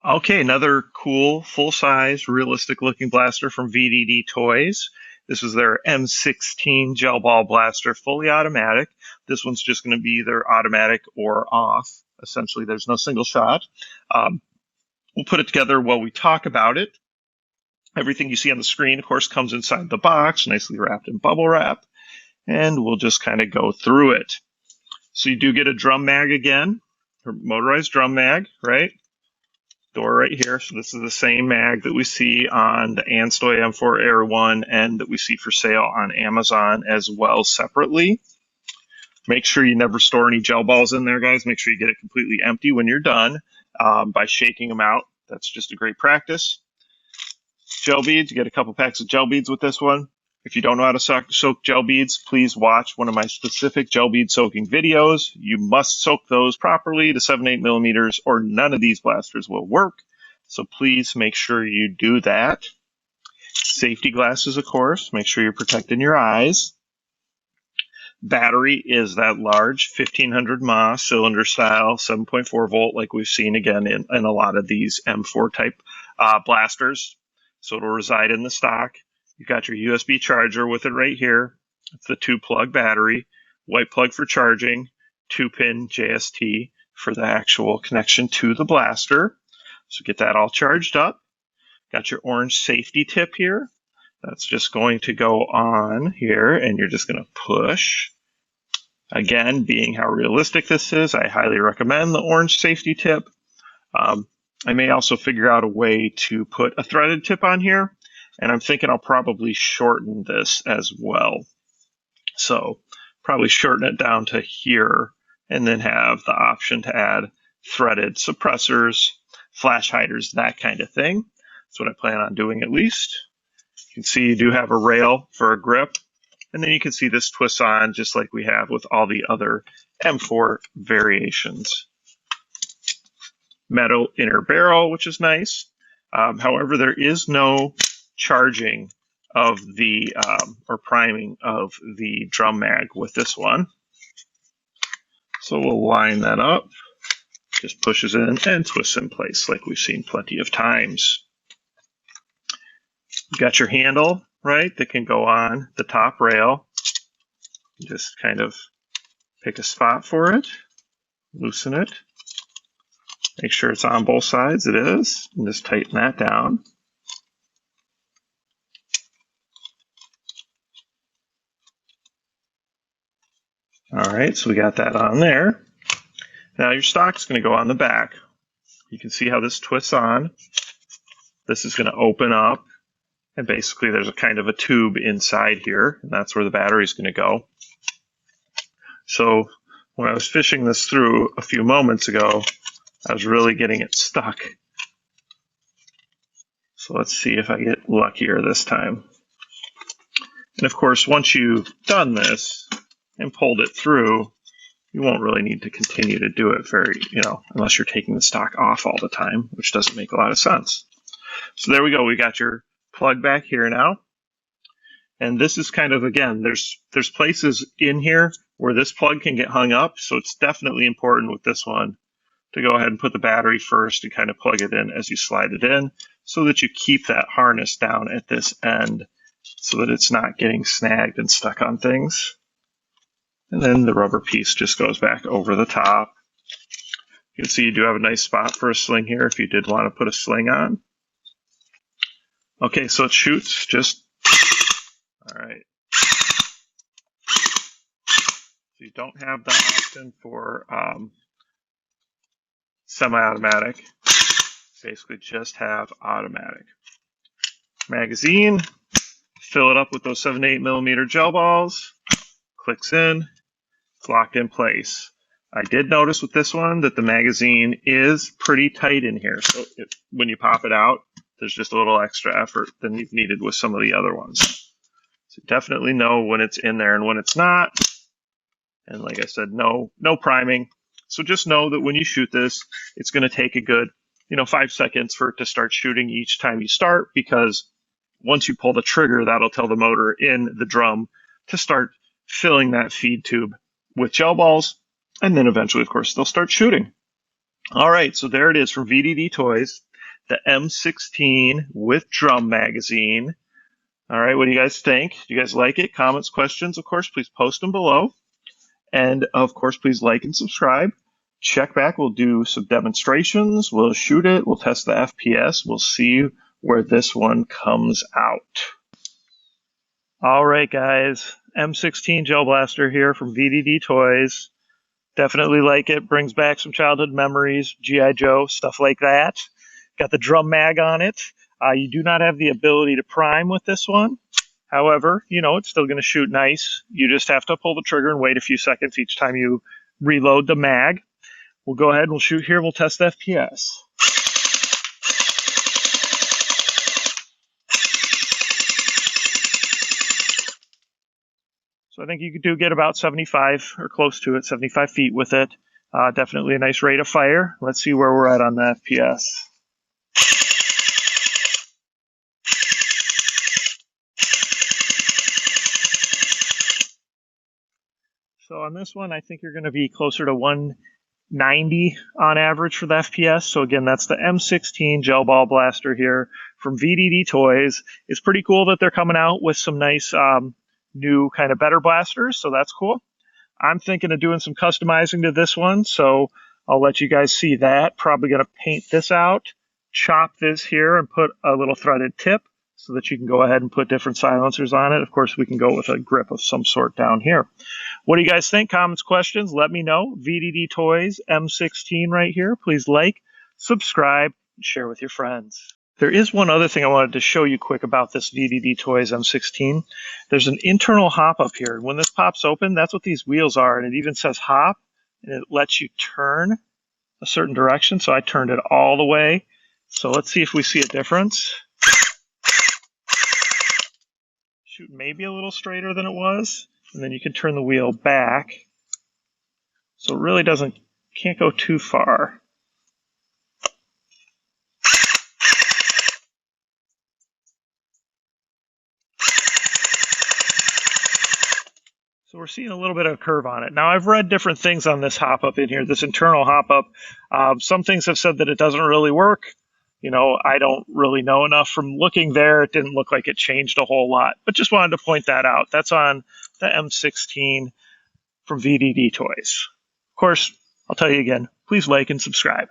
Okay, another cool, full-size, realistic-looking blaster from VDD Toys. This is their M16 gel ball blaster, fully automatic. This one's just going to be either automatic or off. Essentially, there's no single shot. We'll put it together while we talk about it. Everything you see on the screen, of course, comes inside the box, nicely wrapped in bubble wrap, and we'll just kind of go through it. So you do get a drum mag again, or motorized drum mag, right? Door right here. So this is the same mag that we see on the Anstoy M4 Air 1 and that we see for sale on Amazon as well separately. Make sure you never store any gel balls in there, guys. Make sure you get it completely empty when you're done by shaking them out. That's just a great practice. Gel beads, you get a couple packs of gel beads with this one. If you don't know how to soak gel beads, please watch one of my specific gel bead soaking videos. You must soak those properly to 7-8 millimeters or none of these blasters will work. So please make sure you do that. Safety glasses, of course. Make sure you're protecting your eyes. Battery is that large 1500 mAh cylinder style 7.4 volt like we've seen again in a lot of these M4 type blasters. So it'll reside in the stock. You've got your USB charger with it right here. It's the 2-plug battery, white plug for charging, 2-pin JST for the actual connection to the blaster. So get that all charged up. Got your orange safety tip here. That's just going to go on here, and you're just going to push. Again, being how realistic this is, I highly recommend the orange safety tip. I may also figure out a way to put a threaded tip on here. And I'm thinking I'll probably shorten this as well. So probably shorten it down to here and then have the option to add threaded suppressors, flash hiders, that kind of thing. That's what I plan on doing at least. You can see you do have a rail for a grip. And then you can see this twists on just like we have with all the other M4 variations. Metal inner barrel, which is nice. However, there is no charging of the or priming of the drum mag with this one. So we'll line that up, just pushes in and twists in place like we've seen plenty of times. You got your handle, right, that can go on the top rail. Just kind of pick a spot for it, loosen it, make sure it's on both sides. It is, and just tighten that down. All right, so we got that on there. Now your stock's going to go on the back. You can see how this twists on. This is going to open up, and basically there's a kind of a tube inside here, and that's where the battery is going to go. So when I was fishing this through a few moments ago, I was really getting it stuck. So let's see if I get luckier this time. And of course, once you've done this and pulled it through, you won't really need to continue to do it unless you're taking the stock off all the time, which doesn't make a lot of sense. So there we go. We got your plug back here now. And this is kind of, again, there's places in here where this plug can get hung up. So it's definitely important with this one to go ahead and put the battery first and kind of plug it in as you slide it in so that you keep that harness down at this end so that it's not getting snagged and stuck on things. And then the rubber piece just goes back over the top. You can see you do have a nice spot for a sling here if you did want to put a sling on. Okay, so it shoots just, all right. So you don't have the option for semi-automatic. Basically just have automatic. Magazine, fill it up with those 7-8 millimeter gel balls, clicks in, it's locked in place. I did notice with this one that the magazine is pretty tight in here. So when you pop it out, there's just a little extra effort than you've needed with some of the other ones. So definitely know when it's in there and when it's not. And like I said, no priming. So just know that when you shoot this, it's going to take a good 5 seconds for it to start shooting each time you start, because once you pull the trigger, that'll tell the motor in the drum to start filling that feed tube with gel balls, and then eventually, of course, they'll start shooting. All right, so there it is from VDD Toys. the M16 with drum magazine. All right, what do you guys think? Do you guys like it? Comments, questions, of course, please post them below. And of course, please like and subscribe. Check back. We'll do some demonstrations. We'll shoot it. We'll test the FPS. We'll see where this one comes out. All right, guys. M16 Gel Blaster here from VDD Toys. Definitely like it. Brings back some childhood memories. G.I. Joe, stuff like that. Got the drum mag on it. You do not have the ability to prime with this one. However, you know, it's still going to shoot nice. You just have to pull the trigger and wait a few seconds each time you reload the mag. We'll go ahead and we'll shoot here. We'll test the FPS. So I think you do get about 75 or close to it, 75 feet with it. Definitely a nice rate of fire. Let's see where we're at on the FPS. So on this one, I think you're going to be closer to 190 on average for the FPS. So again, that's the M16 Gel Ball Blaster here from VDD Toys. It's pretty cool that they're coming out with some nice new kind of better blasters, so that's cool. I'm thinking of doing some customizing to this one, so I'll let you guys see that. Probably going to paint this out, chop this here, and put a little threaded tip so that you can go ahead and put different silencers on it. Of course, we can go with a grip of some sort down here. What do you guys think? Comments, questions, let me know. VDD Toys M16 right here. Please like, subscribe, and share with your friends. There is one other thing I wanted to show you quick about this VDD Toys M16. There's an internal hop up here. When this pops open, that's what these wheels are, and it even says hop, and it lets you turn a certain direction, so I turned it all the way. So let's see if we see a difference. Shoot maybe a little straighter than it was, and then you can turn the wheel back. So it really can't go too far. So we're seeing a little bit of a curve on it. Now, I've read different things on this hop-up in here, this internal hop-up. Some things have said that it doesn't really work. You know, I don't really know enough. From looking there, it didn't look like it changed a whole lot. But just wanted to point that out. That's on the M16 from VDD Toys. Of course, I'll tell you again, please like and subscribe.